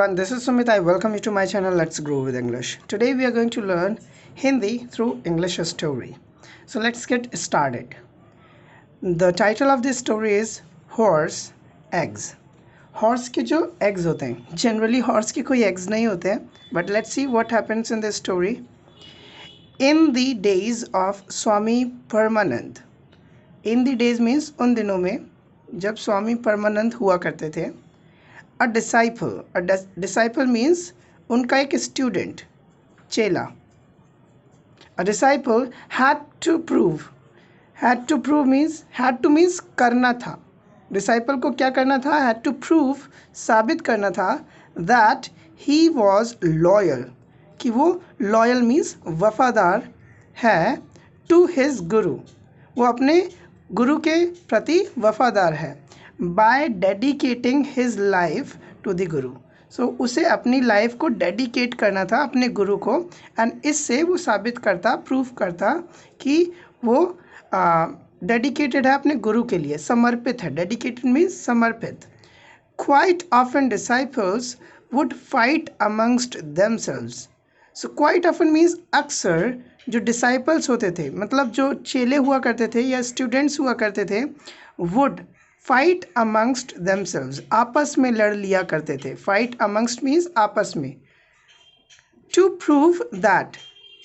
everyone, this is Sumit. I welcome you to my channel Let's Grow with English. Today we are going to learn Hindi through English story. So let's get started. The title of this story is Horse Eggs. Horse के जो eggs होते हैं, generally horse के कोई eggs नहीं होते हैं, but let's see what happens in this story. In the days of Swami Paramanand. In the days means उन दिनों में जब स्वामी परमानंद हुआ करते थे. A disciple means उनका एक student, चेला. A disciple had to prove means करना था. Disciple को क्या करना था? Had to prove, साबित करना था that he was loyal, कि वो loyal means वफादार है, to his guru, वो अपने गुरु के प्रति वफादार है. By dedicating his life to the guru. So उसे अपनी लाइफ को डेडिकेट करना था अपने गुरु को, एंड इससे वो साबित करता, प्रूफ करता कि वो डेडिकेटेड है अपने गुरु के लिए, समर्पित है. डेडिकेटेड मीन्स समर्पित. Quite often disciples would fight amongst themselves. So quite often means अक्सर जो डिसाइपल्स होते थे, मतलब जो चेले हुआ करते थे या स्टूडेंट्स हुआ करते थे, would fight amongst themselves, आपस में लड़ लिया करते थे. Fight amongst means आपस में. To prove that,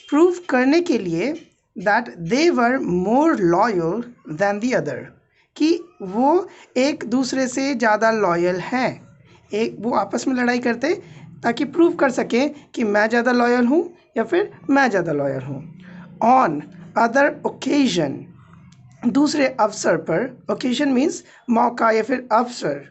prove करने के लिए, that they were more loyal than the other, कि वो एक दूसरे से ज़्यादा लॉयल हैं. वो आपस में लड़ाई करते ताकि प्रूव कर सकें कि मैं ज़्यादा लॉयल हूँ या फिर मैं ज़्यादा लॉयल हूँ. On other occasion, दूसरे अवसर पर, ओकेजन मीन्स मौका या फिर अवसर,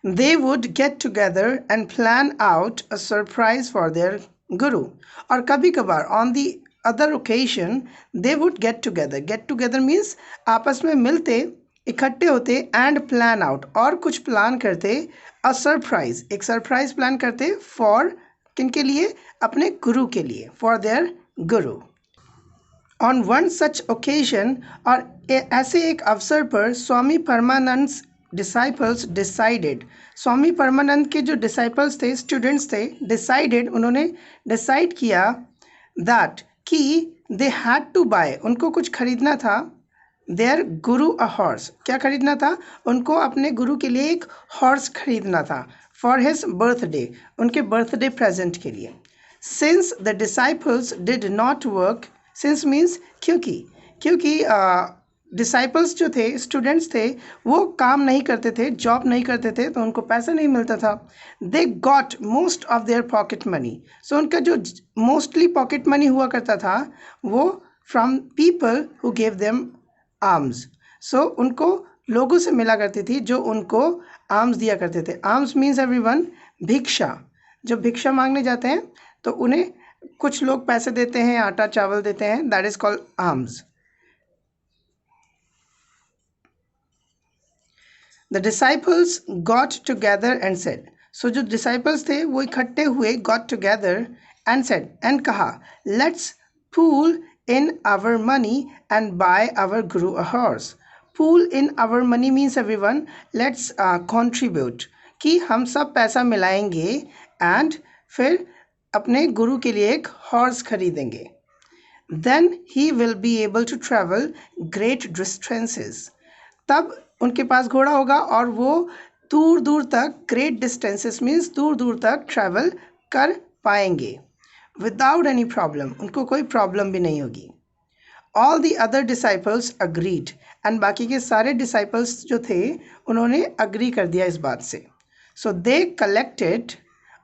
they would get together and plan out a surprise for their guru. और कभी कभार on the other occasion they would get together means आपस में मिलते, इकट्ठे होते, and plan out, और कुछ प्लान करते, a surprise, एक सरप्राइज प्लान करते, for किनके लिए? अपने गुरु के लिए, for their guru. On one such occasion, और ऐसे एक अवसर पर, स्वामी परमानंद डिसाइपल्स डिसाइडेड, स्वामी परमानंद के जो डिसाइपल्स थे, स्टूडेंट्स थे, डिसाइडेड, उन्होंने डिसाइड किया दैट, कि दे हैड टू बाय, उनको कुछ खरीदना था, देयर गुरु अ हॉर्स, क्या खरीदना था? उनको अपने गुरु के लिए एक हॉर्स खरीदना था, फॉर हिज बर्थडे, उनके बर्थडे प्रेजेंट के लिए. Since the disciples did not work, since means क्योंकि डिसाइपल्स जो थे, स्टूडेंट्स थे, वो काम नहीं करते थे, जॉब नहीं करते थे, तो उनको पैसा नहीं मिलता था. They got most of their pocket money, so उनका जो मोस्टली पॉकेट मनी हुआ करता था वो from people who gave them alms. So उनको लोगों से मिला करती थी जो उनको आर्म्स दिया करते थे. आर्म्स मीन्स एवरीवन भिक्षा. जब भिक्षा मांगने जाते हैं तो उन्हें कुछ लोग पैसे देते हैं, आटा चावल देते हैं, that is called alms. The disciples got together and said, so जो डिसाइपल्स थे वो इकट्ठे हुए, got together and said, and कहा, let's pool in our money and buy our guru a horse. Pool in our money means everyone let's contribute, कि हम सब पैसा मिलाएंगे एंड फिर अपने गुरु के लिए एक हॉर्स खरीदेंगे. Then he will be able to travel great distances, तब उनके पास घोड़ा होगा और वो दूर दूर तक, ग्रेट डिस्टेंसेस मीन्स दूर दूर तक ट्रैवल कर पाएंगे. विदाउट एनी प्रॉब्लम, उनको कोई प्रॉब्लम भी नहीं होगी. All the other disciples agreed, and बाकी के सारे डिसाइपल्स जो थे उन्होंने अग्री कर दिया इस बात से. सो दे कलेक्टेड,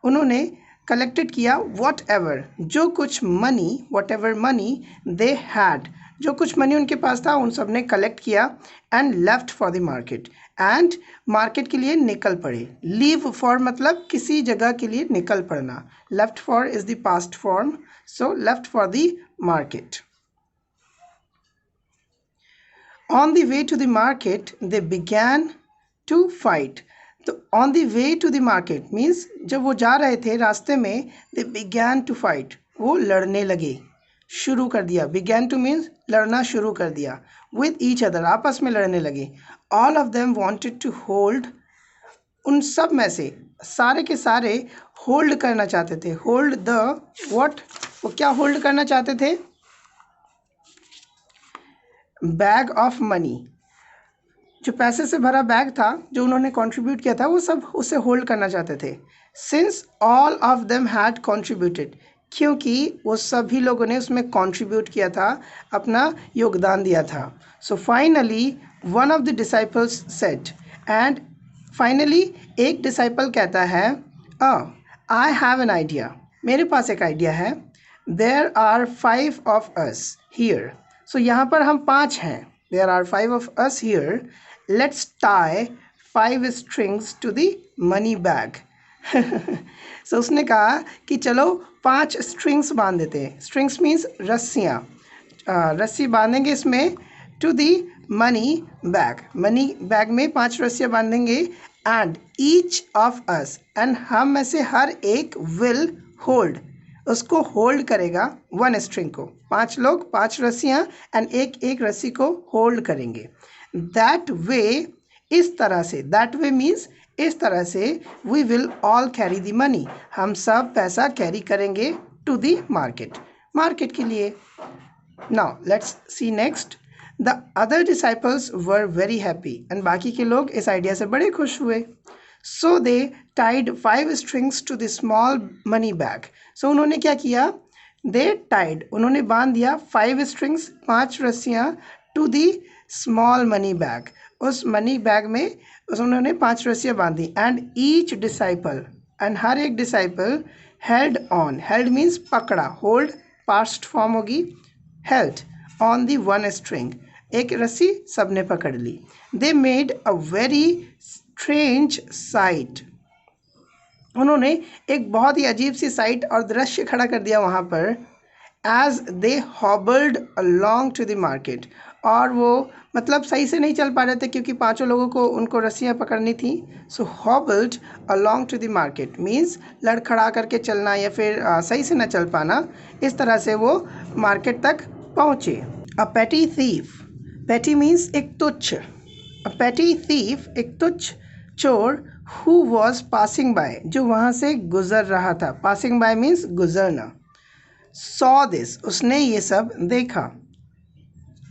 उन्होंने कलेक्टेड किया, वॉट एवर, जो कुछ money, what ever money they had, जो कुछ मनी उनके पास था उन सब ने कलेक्ट किया, and left for the market, and market के लिए निकल पड़े. लीव फॉर मतलब किसी जगह के लिए निकल पड़ना, left for is the past form, so left for the market. On the way to the market they began to fight. तो on the way to the market means जब वो जा रहे थे रास्ते में, दे बिगैन टू फाइट, वो लड़ने लगे, शुरू कर दिया. बिगैन टू मीन्स लड़ना शुरू कर दिया. विद ईच अदर, आपस में लड़ने लगे. All of them wanted to hold उन सब में से सारे के सारे होल्ड करना चाहते थे। होल्ड द व्हाट, वो क्या होल्ड करना चाहते थे? बैग ऑफ मनी, जो पैसे से भरा बैग था जो उन्होंने कंट्रीब्यूट किया था, वो सब उसे होल्ड करना चाहते थे। Since all of them had contributed, क्योंकि वो सभी लोगों ने उसमें कंट्रीब्यूट किया था, अपना योगदान दिया था। So finally one of the disciples said, and finally एक डिसाइपल कहता है, आई हैव एन आइडिया, मेरे पास एक आइडिया है। There are 5 of us here, so यहाँ पर हम 5 हैं। There are 5 of us here, let's tie 5 strings to the money bag. So उसने कहा कि चलो 5 स्ट्रिंग्स बांध देते हैं। स्ट्रिंग्स मीन्स रस्सियाँ, रस्सी बांधेंगे इसमें, to the money bag, money bag में 5 रस्सियाँ बांधेंगे। And each of us, and हम में से हर एक विल होल्ड, उसको होल्ड करेगा 1 स्ट्रिंग को। 5 लोग 5 रस्सियाँ एंड एक एक रस्सी को होल्ड करेंगे। दैट वे, इस तरह से, दैट वे मीन्स इस तरह से, we will all carry the money, हम सब पैसा कैरी करेंगे टू द मार्केट, मार्केट के लिए। Now let's see next. The other disciples were very happy, and बाकी के लोग इस आइडिया से बड़े खुश हुए। So they tied 5 strings to the small money bag, so उन्होंने क्या किया? दे टाइड, उन्होंने बांध दिया 5 स्ट्रिंग्स, 5 रस्सियाँ, to the small money bag, उस मनी बैग में उन्होंने 5 रस्सियाँ बांधी। एंड ईच डिसाइपल, एंड हर एक disciple, held on, held means पकड़ा, होल्ड पास्ट फॉर्म होगी, हेल्ड ऑन दी 1 स्ट्रिंग, एक रस्सी सबने पकड़ ली। They made a very strange sight, उन्होंने एक बहुत ही अजीब सी साइट और दृश्य खड़ा कर दिया वहाँ पर। As they hobbled along to the market, और वो मतलब सही से नहीं चल पा रहे थे क्योंकि 5 लोगों को उनको रस्सियाँ पकड़नी थी। So hobbled along to the market means लड़खड़ा करके चलना या फिर सही से ना चल पाना, इस तरह से वो मार्केट तक पहुँचे। अ पेटी थीफ, पेटी मीन्स एक तुच्छ, अ पेटी थीफ एक तुच्छ चोर, हु वॉज पासिंग बाय, जो वहाँ से गुजर रहा था, पासिंग बाय मीन्स गुजरना। सॉ दिस, उसने ये सब देखा।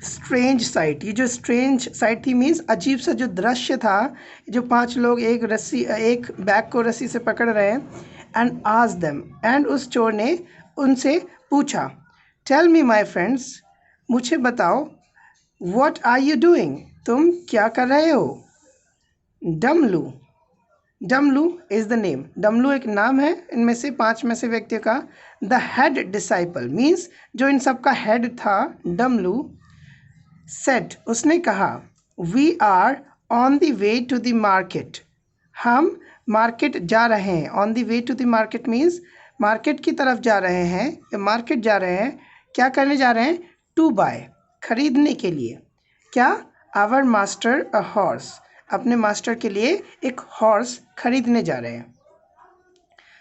स्ट्रेंज साइट, ये जो स्ट्रेंज साइट थी मीन्स अजीब सा जो दृश्य था, जो 5 लोग एक रस्सी, एक बैग को रस्सी से पकड़ रहे हैं। एंड आस्क्ड देम, एंड उस चोर ने उनसे पूछा, टेल मी माय फ्रेंड्स, मुझे बताओ, व्हाट आर यू डूइंग, तुम क्या कर रहे हो? डमलू, डमलू इज़ द नेम, डमलू एक नाम है इनमें से 5 में से व्यक्तियों का। द हेड डिसाइपल मीन्स जो इन सब का हेड था, डमलू, सेड, उसने कहा, we are on the way to the market, हम मार्केट जा रहे हैं। On the way to the market means market की तरफ जा रहे हैं, या मार्केट जा रहे हैं, क्या करने जा रहे हैं? टू बाय, खरीदने के लिए। क्या? आवर मास्टर अ हॉर्स, अपने मास्टर के लिए एक हॉर्स खरीदने जा रहे हैं।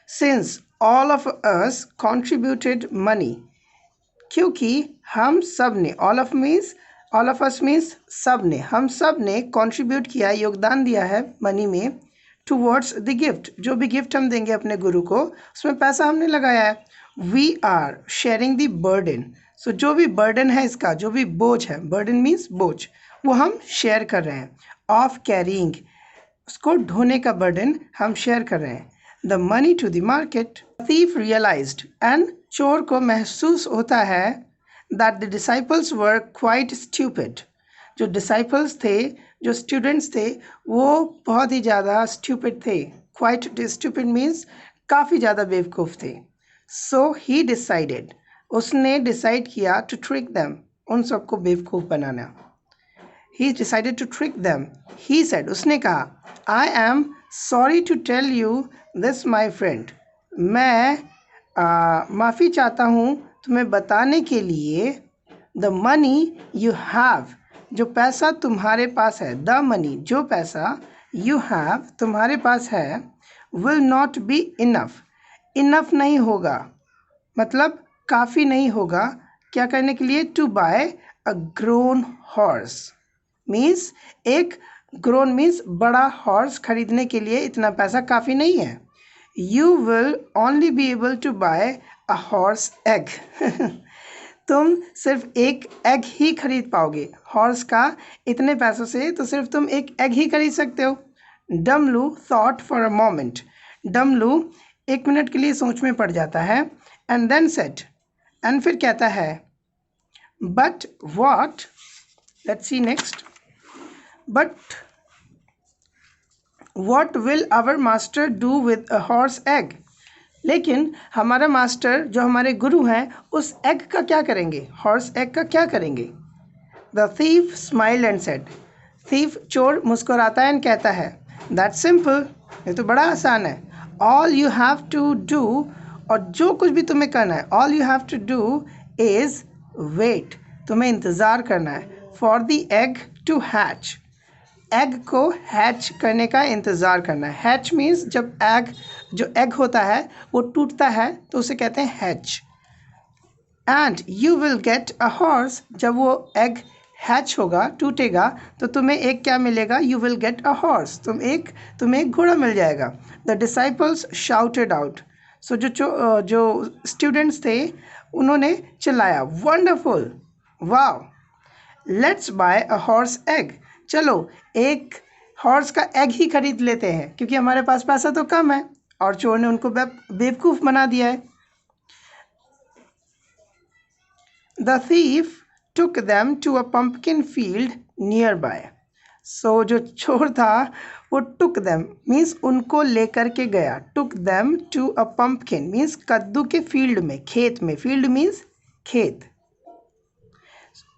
Since all of us contributed money, क्योंकि हम सब ने, all of means, all of us means सब ने, हम सब ने कॉन्ट्रीब्यूट किया, योगदान दिया है मनी में, टूवर्ड्स द गिफ्ट, जो भी गिफ्ट हम देंगे अपने गुरु को उसमें पैसा हमने लगाया है। We are sharing the burden, so जो भी बर्डन है इसका, जो भी बोझ है, बर्डन मीन्स बोझ, वो हम शेयर कर रहे हैं। ऑफ कैरिंग, उसको ढोने का बर्डन हम शेयर कर रहे हैं। The money to the market, thief realized, and चोर को महसूस होता है, that the disciples were quite stupid, जो डिसाइपल्स थे, जो स्टूडेंट्स थे, वो बहुत ही ज़्यादा स्ट्यूपिड थे। क्वाइट स्ट्यूपिड मीन्स काफ़ी ज़्यादा बेवकूफ़ थे। सो ही डिसाइडेड, उसने डिसाइड किया, टू ट्रिक देम, उन सबको बेवकूफ़ बनाना। He decided to trick them. He said, उसने कहा, I am sorry to tell you this my friend, मैं माफ़ी चाहता हूँ तुम्हें बताने के लिए, the money you have, जो पैसा तुम्हारे पास है, the money, जो पैसा, you have, तुम्हारे पास है, will not be enough, enough नहीं होगा, मतलब काफ़ी नहीं होगा, क्या करने के लिए? To buy a grown horse means एक ग्रोन मीन्स बड़ा हॉर्स खरीदने के लिए इतना पैसा काफ़ी नहीं है. You will only be able to buy a horse egg. तुम सिर्फ एक एग ही खरीद पाओगे हॉर्स का इतने पैसों से, तो सिर्फ तुम एक एग ही खरीद सकते हो. Damlu thought for a moment. Damlu 1 minute के लिए सोच में पड़ जाता है. एंड देन सेड, एंड फिर कहता है, but what, let's see next, but what will our master do with a horse egg. लेकिन हमारा मास्टर जो हमारे गुरु हैं उस एग का क्या करेंगे, हॉर्स एग का क्या करेंगे. The thief smile and said. Thief चोर मुस्कुराता है एंड कहता है, दैट सिंपल, ये तो बड़ा आसान है. All you have to do, और जो कुछ भी तुम्हें करना है, all you have to do is wait, तुम्हें इंतज़ार करना है. For the egg to hatch, egg को हैच करने का इंतज़ार करना है. हैच मीन्स जब जो एग होता है वो टूटता है तो उसे कहते हैं hatch. And you will get a horse, जब वो एग हैच होगा, टूटेगा, तो तुम्हें एक क्या मिलेगा, you will get a horse, तुम्हें एक घोड़ा मिल जाएगा. The disciples shouted out. So जो स्टूडेंट्स थे उन्होंने चिल्लाया, wonderful, wow, let's buy a horse egg. चलो एक हॉर्स का एग ही खरीद लेते हैं क्योंकि हमारे पास पैसा तो कम है. और चोर ने उनको बेवकूफ़ बना दिया है. The thief took them to a pumpkin field nearby. So जो चोर था वो took them means उनको लेकर के गया. took them to a pumpkin means कद्दू के फील्ड में, खेत में. field means खेत.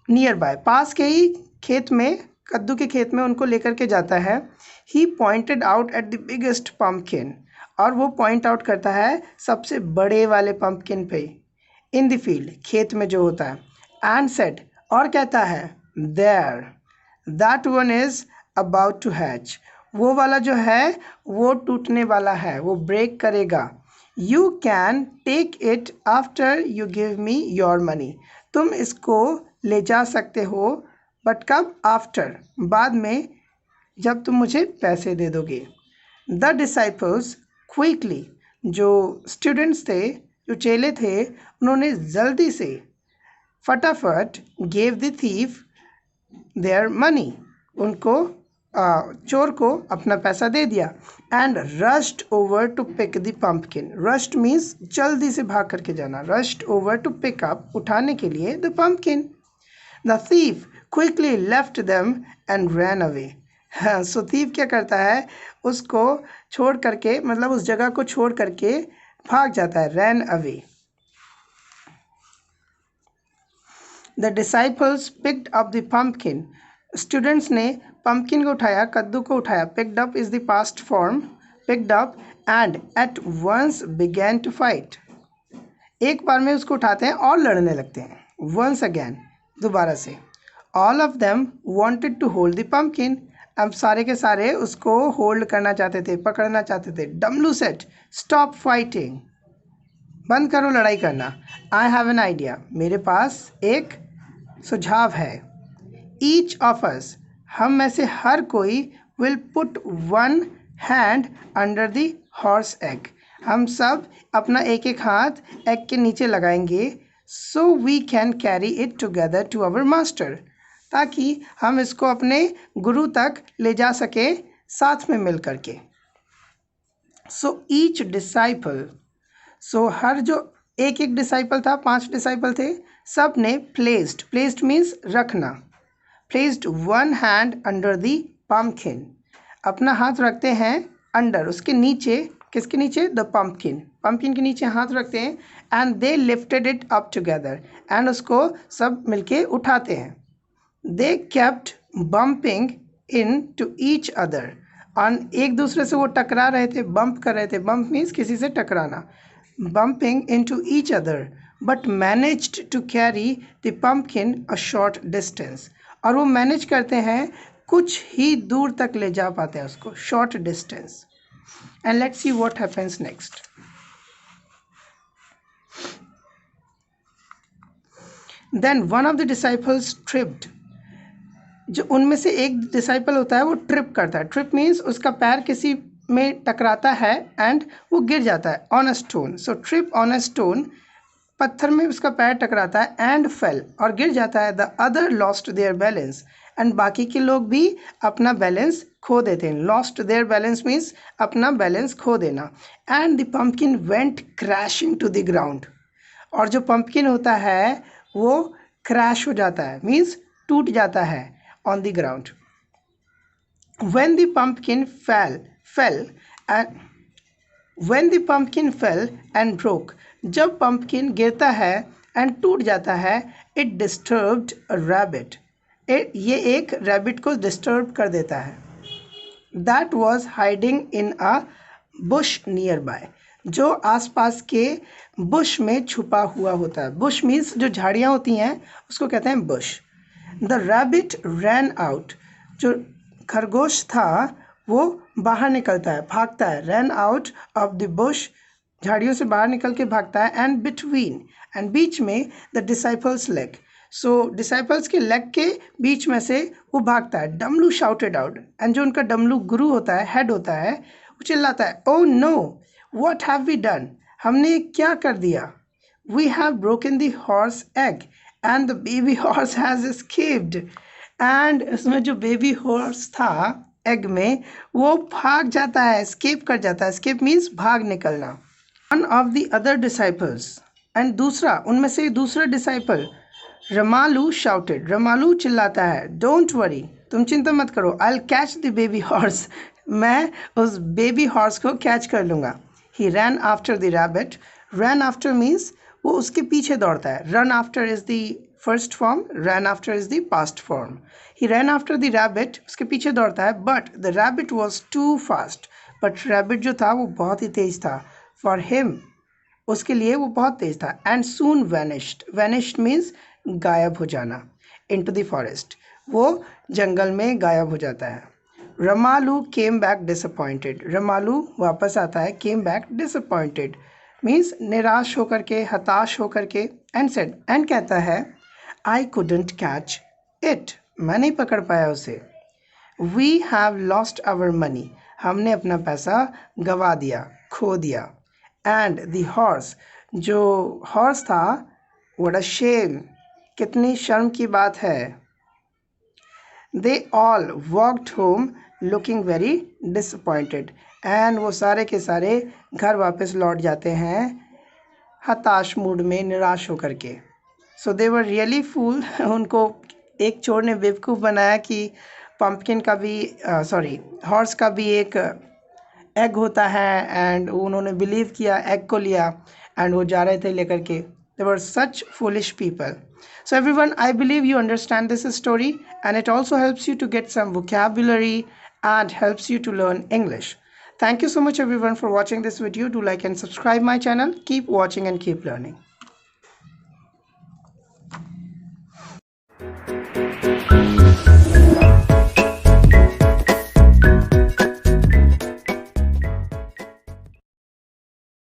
nearby पास के ही खेत में, कद्दू के खेत में उनको लेकर के जाता है. He pointed out at the biggest pumpkin, और वो पॉइंट आउट करता है सबसे बड़े वाले पंपकिन पे. इन द फील्ड, खेत में जो होता है. एंड सेड, और कहता है, there, that one is about to hatch, वो वाला जो है वो टूटने वाला है, वो ब्रेक करेगा. You can take it after you give me your money, तुम इसको ले जा सकते हो, बट कब, आफ्टर, बाद में, जब तुम मुझे पैसे दे दोगे. द डिसाइपल्स क्विकली, जो स्टूडेंट्स थे, जो चेले थे, उन्होंने जल्दी से, फटाफट, gave the thief their money, उनको चोर को अपना पैसा दे दिया. And rushed over to pick the pumpkin. Rushed means जल्दी से भाग करके जाना. Rushed over to pick up, उठाने के लिए, the pumpkin. The thief quickly left them and ran away. हाँ, सो थीफ क्या करता है, उसको छोड़ करके, मतलब उस जगह को छोड़ करके भाग जाता है. Ran away. The disciples picked up the pumpkin. Students ने पम्पकिन को उठाया, कद्दू को उठाया. Picked up is the past form, picked up, and at once began to fight. एक बार में उसको उठाते हैं और लड़ने लगते हैं. वंस अगैन, दोबारा से. All of them wanted to hold the pumpkin. अब सारे के सारे उसको होल्ड करना चाहते थे, पकड़ना चाहते थे. डमलू सेड, स्टॉप फाइटिंग, बंद करो लड़ाई करना. आई हैव एन आइडिया, मेरे पास एक सुझाव है. ईच ऑफ अस, हम में से हर कोई, will put one hand under the horse egg, हम सब अपना एक एक हाथ एग के नीचे लगाएंगे. So we can carry it together to our master, ताकि हम इसको अपने गुरु तक ले जा सके साथ में मिल करके. सो ईच डिसाइपल, सो हर जो एक एक डिसाइपल था, 5 डिसाइपल थे, सब ने प्लेस्ड, प्लेस्ड मीन्स रखना, placed one hand under the pumpkin, अपना हाथ रखते हैं अंडर, उसके नीचे. किसके नीचे, द पम्पकिन, पम्पकिन के नीचे हाथ रखते हैं. And they lifted it up together, and उसको सब मिलके उठाते हैं. They kept bumping into each other, और एक दूसरे से वो टकरा रहे थे, बम्प कर रहे थे. बम्प मीन्स किसी से टकराना. Bumping into each other, but managed to carry the pumpkin a short distance, और वो मैनेज करते हैं, कुछ ही दूर तक ले जा पाते हैं उसको, short distance. And let's see what happens next. Then one of the disciples tripped. जो उनमें से एक डिसाइपल होता है वो ट्रिप करता है। ट्रिप मीन्स उसका पैर किसी में टकराता है एंड वो गिर जाता है on a stone. So trip on a stone, पत्थर में उसका पैर टकराता है एंड फेल और गिर जाता है। The other lost their balance, and बाकी के लोग भी अपना बैलेंस खो देते हैं। लॉस्ट देयर बैलेंस मीन्स अपना बैलेंस खो देना। And the pumpkin went crashing to the ground, और जो पंपकिन होता है वो क्रैश हो जाता है मीन्स टूट जाता है on the ground. When the pumpkin fell and when the pumpkin fell and broke, जब pumpkin गिरता है and टूट जाता है, it disturbed a rabbit, ये एक rabbit को disturb कर देता है, that was hiding in a bush nearby, जो आसपास के बुश में छुपा हुआ होता है। बुश मीन्स जो झाड़ियाँ होती हैं उसको कहते हैं Bush. The rabbit ran out, जो खरगोश था वो बाहर निकलता है, भागता है। Ran out of the Bush, झाड़ियों से बाहर निकल के भागता है। एंड बिटवीन, एंड बीच में the disciples leg, so disciples के लेग के बीच में से वो भागता है। डमलू शाउटेड आउट, एंड जो उनका डमलू गुरु होता है, हेड होता है, वो चिल्लाता है, oh no what have we done, हमने क्या कर दिया। We have broken the horse egg and the baby horse has escaped, and उसमें जो बेबी हॉर्स था एग में वो भाग जाता है, एस्केप कर जाता है। एस्केप मीन्स भाग निकलना। One of the other disciples, and दूसरा उनमें से दूसरा डिसाइपल, रमालू शाउटेड, रमालू चिल्लाता है, डोंट वरी, तुम चिंता मत करो, I will catch the baby horse, मैं उस बेबी हॉर्स को कैच कर लूँगा। He ran after the rabbit, ran after means वो उसके पीछे दौड़ता है। Run after is the first form, ran after is the past form. He ran after the rabbit, उसके पीछे दौड़ता है। But the rabbit was too fast, but rabbit जो था वो बहुत ही तेज था। फॉर हिम, उसके लिए वो बहुत तेज था। And soon vanished, vanished means गायब हो जाना। इनटू द फॉरेस्ट, वो जंगल में गायब हो जाता है। Ramalu came back disappointed, Ramalu वापस आता है। केम बैक डिसअपॉइंटेड मीन्स निराश होकर के, हताश होकर के। एंड सेड, एंड कहता है, आई कुडंट कैच इट, मैं नहीं पकड़ पाया उसे। We have lost our money, हमने अपना पैसा गवा दिया, खो दिया। एंड द हॉर्स, जो हॉर्स था, व्हाट अ शेम, कितनी शर्म की बात है। They all walked home looking very disappointed, and वो सारे के सारे घर वापस लौट जाते हैं हताश मूड में, निराश होकर के। सो दे वर रियली फूल, उनको एक चोर ने बेवकूफ़ बनाया कि पंपकिन का भी हॉर्स का भी एक एग होता है, एंड उन्होंने बिलीव किया, एग को लिया, एंड वो जा रहे थे लेकर के। They were such foolish people. So everyone, I believe you understand this story, and it also helps you to get some vocabulary and helps you to learn English. Thank you so much everyone for watching this video. Do like and subscribe my channel. Keep watching and keep learning.